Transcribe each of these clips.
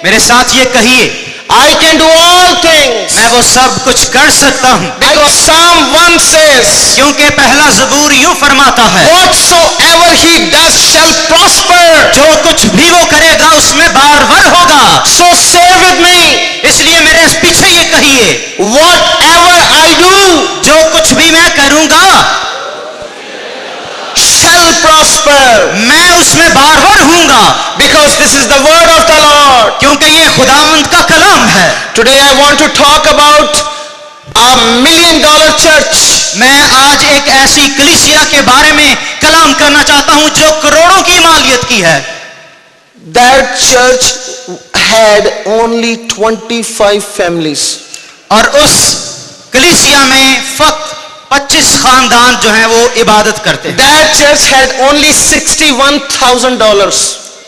मेरे साथ ये कहिए, I can do all things. मैं वो सब कुछ कर सकता हूँ। Because Psalm 1 says, क्योंकि पहला ज़बूर यूं फरमाता है, whatsoever he does shall prosper. जो कुछ भी वो करेगा उसमें बारवर होगा। So say with me, इसलिए मेरे पीछे ये कहिए, whatever I do जो कुछ भी मैं करूंगा shall prosper. मैं उसमें बारवर हूँगा। Because this is the word of the Lord. क्योंकि ये खुदावंद का कलाम है। Today I want to talk about $1 million church. मैं आज एक ऐसी कलीसिया के बारे में कलाम करना चाहता हूं जो करोड़ों की मालियत की है। That church had only 25 families. और उस कलीसिया में फक्त 25 खानदान जो हैं वो इबादत करते हैं। That church had only $61,000.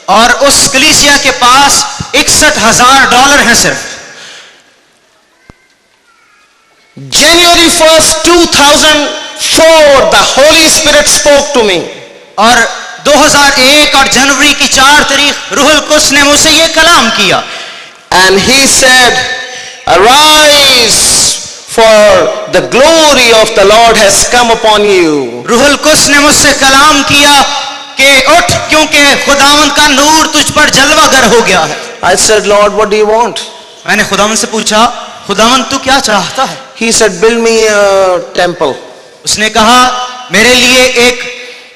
और उस कलीसिया के पास $61,000 हैं सिर्फ। January 1st, 2004, the Holy Spirit spoke to me. और 2001 और जनवरी की 4 तारीख रूहुल कुद्स ने मुझसे ये कलाम किया। And he said, arise, for the glory of the Lord has come upon you. रूहुल कुद्स ने मुझसे कलाम किया कि उठ, क्योंकि खुदावंद का नूर तुझ पर जलवागर हो गया है। I said, Lord, what do you want? मैंने खुदावंद से पूछा, खुदावंद तू क्या चाहता है? He said, build me a temple. उसने कहा, मेरे लिए एक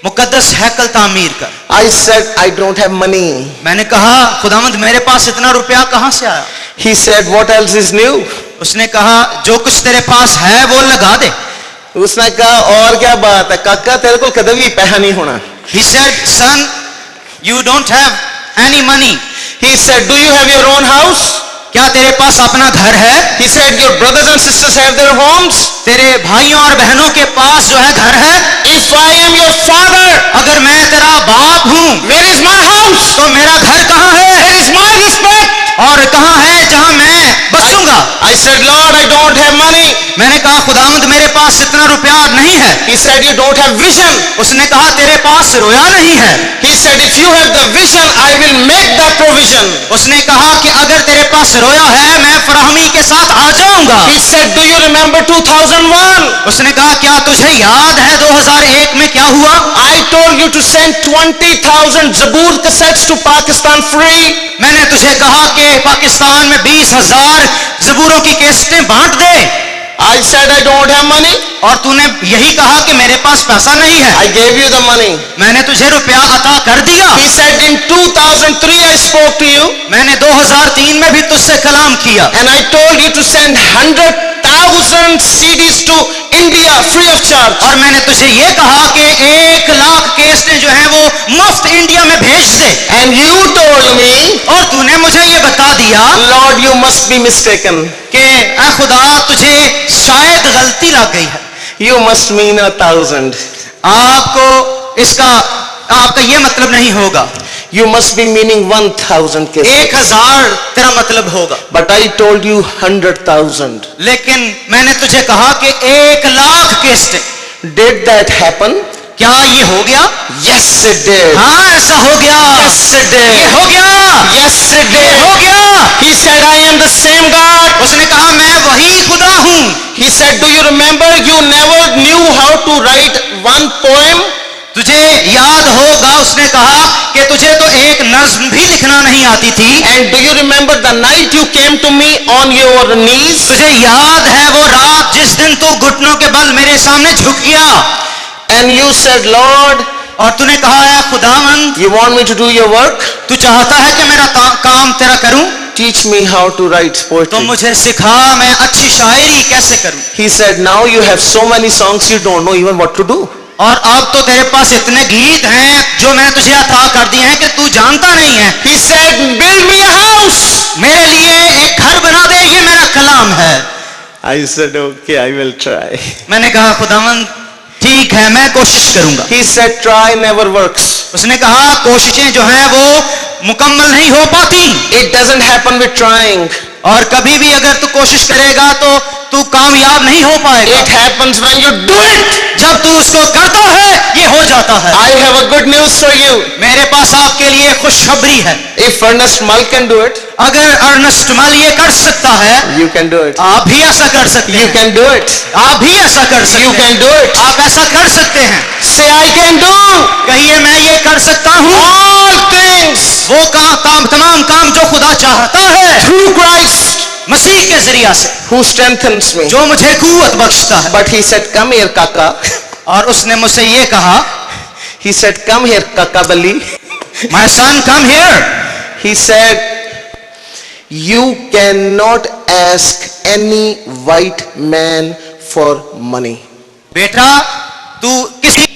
मुकद्दस हैकल तामीर कर। I said, I don't have money. मैंने कहा, खुदावंद मेरे पास इतना रुपया कहां से आया? He said, what else is new? उसने कहा, जो कुछ तेरे पास है वो लगा दे। उसने कहा, और क्या बात है काका, तेरे को कभी भी पैसा नहीं होना। He said, son, you don't have any money. He said, do you have your own house? क्या तेरे पास अपना घर है? He said, your brothers and sisters have their homes. तेरे भाइयों और बहनों के पास जो है घर है? If I am your father, अगर मैं तेरा बाप हूँ, where is my house? तो मेरा घर कहाँ है? Where is my respect? और कहाँ है जहाँ मैं बसूंगा? I said, Lord, I don't have money. मैंने कहा, खुदावंद मेरे पास इतना रुपया नहीं है। He said, you don't have vision. उसने कहा, तेरे पास रोया नहीं है। He said, if you have the vision, I will make that provision. उसने कहा कि अगर तेरे पास रोया है, मैं फराहमी के साथ आ जाऊंगा। He said, do you remember 2001? उसने कहा, क्या तुझे याद है 2001 में क्या हुआ? I told you to send 20,000 Zabur cassettes to Pakistan free. मैंने तुझे कहा कि पाकिस्तान में 20,000 ज़बूरों की कैसेटें बांट दे। I said, I don't have money. और तूने यही कहा कि मेरे पास पैसा नहीं है। I gave you the money. मैंने तुझे रुपया अता कर दिया। He said, in 2003 I spoke to you. मैंने 2003 में भी तुझसे कलाम किया। And I told you to send 100,000 CDs to India free of charge. और मैंने तुझे ये कहा कि 1,00,000 कैसेटें जो हैं वो मुफ्त इंडिया में भेज दे। And you told me, और तूने मुझे ये बता दिया, Lord, you must be mistaken. कि ऐ खुदा, तुझे शायद गलती लग गई है। You must mean 1,000. आपका ये मतलब नहीं होगा। You must be meaning 1,000 cases. 1,000 तेरा मतलब होगा। But I told you 100,000. लेकिन मैंने तुझे कहा कि 1,00,000 कैसेटें। Did that happen? क्या ये हो गया? Yes, it did. हाँ, ऐसा हो गया। Yes, it did. ये हो गया। Yes, it ये did. हो गया। He said, I am the same God. उसने कहा, मैं वही खुदा हूँ। He said, do you remember you never knew how to write one poem? तुझे याद होगा, उसने कहा कि तुझे तो एक नज्म भी लिखना नहीं आती थी। And do you remember the night you came to me on your knees? तुझे याद है वो रात जिस दिन तू घुटनों के बल मेरे सामने झुक गया? And you said, Lord, और तूने कहा, है खुदावंद, you want me to do your work? तू चाहता है कि मेरा काम तेरा करूं? Teach me how to write तो poetry. मुझे सिखा, मैं अच्छी शायरी कैसे करूं। He said, now you have so many songs you don't know even what to do. और अब तो तेरे पास इतने गीत हैं जो मैंने तुझे अता कर दिए हैं कि तू जानता नहीं है। He said, build me a house. मेरे लिए एक घर बना दे, ये मेरा कलाम है। I said, okay, I will try. मैंने कहा, खुदावंद ठीक है, मैं कोशिश करूंगा। He said, try never works. उसने कहा, कोशिशें जो हैं वो मुकम्मल नहीं हो पाती। It doesn't happen with trying. और कभी भी अगर तू कोशिश करेगा तो तू कामयाब नहीं हो पाएगा। It happens when you do it. जब तू उसको करता है ये हो जाता है। I have a good news for you. मेरे पास आपके लिए खुशखबरी है। If Ernest Mal can do it, अगर अर्नेस्ट मल ये कर सकता है, you can do it. आप भी ऐसा कर सकते You हैं। can do it. आप भी ऐसा कर सकते You हैं। can do it. आप ऐसा कर सकते हैं। Say, I can do कहिए मैं ये कर सकता हूँ all things वो काम तमाम काम जो खुदा चाहता है through Christ मसीह के जरिया से, who strengthens me. जो मुझे कुव्वत बख्शता है। But he said, come here, Kaka. और उसने मुझसे ये कहा, He said, come here, Kakabali. My son, come here. He said, you cannot ask any white man for money. बेटा तू किसी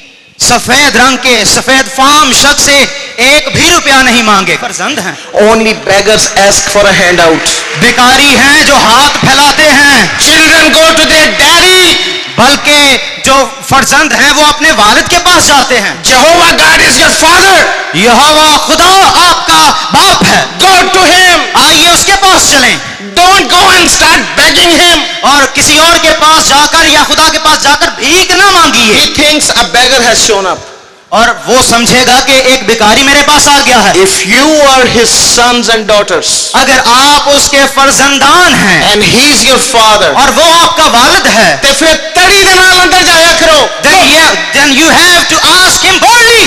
सफेद रंग के सफेद फार्म शख्स से एक भी रुपया नहीं मांगे। फर्जंद हैं, Only beggars ask for a handout. भिखारी हैं जो हाथ फैलाते हैं। Children go to their daddy. बल्कि जो फर्जंद हैं वो अपने वालिद के पास जाते हैं। Jehovah God is your father. यहोवा खुदा आपका बाप है, Go to him. आइए उसके पास चलें। Don't go and start begging him. और किसी और के पास जाकर या खुदा के पास जाकर भीख ना मांगिए। He thinks a beggar has shown up. और वो समझेगा कि एक भिखारी मेरे पास आ गया है। If you are his sons and daughters अगर आप उसके फर्जंदान हैं and he's your father, और वो आपका वालिद है, तो फिर तड़ी दे नाल अंदर जाया करो. then you have to ask him boldly.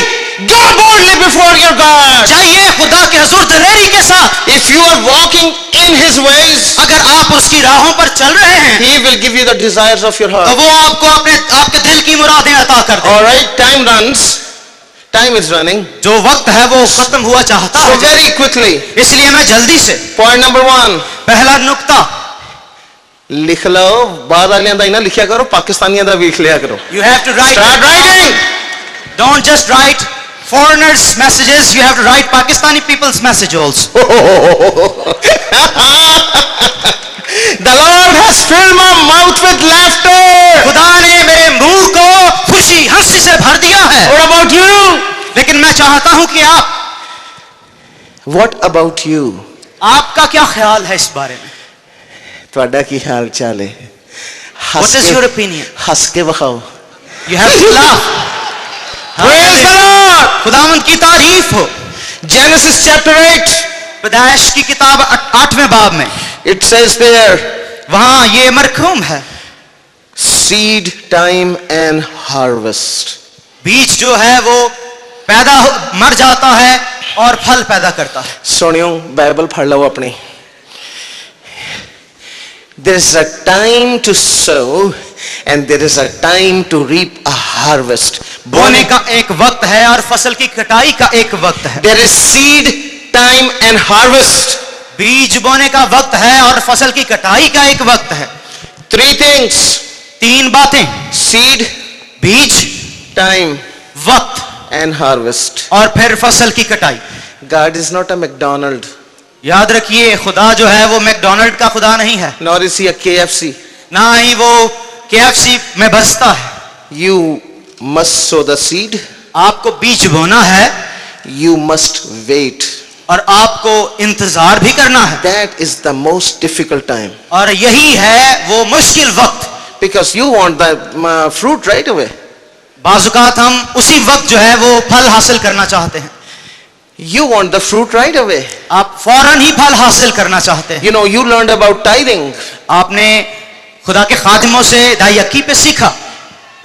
Go boldly before your God. जाइए खुदा के हुजूर दलेरी के साथ। If you are walking in his ways, अगर आप उसकी राहों पर चल रहे हैं he will give you the desires of your तो heart. वो आपको आपके दिल की मुरादें अता कर देगा। All right, time runs. Time is running. जो वक्त है वो खत्म हुआ चाहता So है, very quickly, इसलिए मैं जल्दी से point number 1. पहला नुक्ता, लिख लो. बाहर वालियां दा ही ना लिखिया करो, पाकिस्तानियां दा भी लिख लिया करो. you have to write. Start writing. Don't just write foreigners messages, you have to write Pakistani people's message also. The Lord has filled my mouth with laughter. खुदा ने मेरे मुंह को खुशी हंसी से भर दिया है। What about you? लेकिन मैं चाहता हूं कि What about you? आपका क्या ख्याल है इस बारे में? ਤੁਹਾਡਾ ਕੀ ਹਾਲ ਚਾਲ ਹੈ? What is your opinion? हंस के बखाओ. You have to laugh. Praise the Lord. खुदावंद की तारीफ हो। Genesis chapter 8. पैदाइश की किताब 8वें बाब में It says there, वहां ये मरकूम है, seed time and harvest. बीज जो है वो मर जाता है और फल पैदा करता है। सुनियो, बाइबल पढ़ लो अपनी. There is a time to sow and there is a time to reap a harvest. बोने का एक वक्त है और फसल की कटाई का एक वक्त है। There is seed time and harvest. बीज बोने का वक्त है और फसल की कटाई का एक वक्त है। 3 things. 3 बातें, Seed, बीज, time वक्त and harvest. और फिर फसल की कटाई। God is not a McDonald, याद रखिए खुदा जो है वो मैकडोनल्ड का खुदा नहीं है, nor is he a KFC. ना ही वो KFC में बसता है। You must sow the seed. आपको बीज बोना है You must wait. और आपको इंतजार भी करना है। That is the most difficult time. और यही है वो मुश्किल वक्त। Because you want the fruit right away. बाजुकात हम उसी वक्त जो है वो फल हासिल करना चाहते हैं। You want the fruit right away. आप फौरन ही फल हासिल करना चाहते हैं। You know, you learned about tithing. आपने खुदा के खादिमों से दायकी पे सीखा।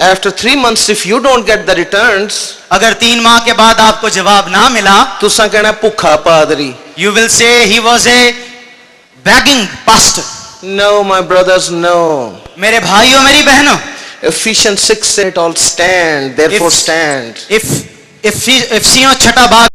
After 3 months, if you don't get the returns, अगर 3 माह के बाद आपको जवाब ना मिला, तुसा कहना भुखा पादरी. you will say he was a begging pastor. No, my brothers, no. मेरे भाइयों मेरी बहनों, Ephesians 6 said, all stand, therefore stand. इफ्सियों 6 बाब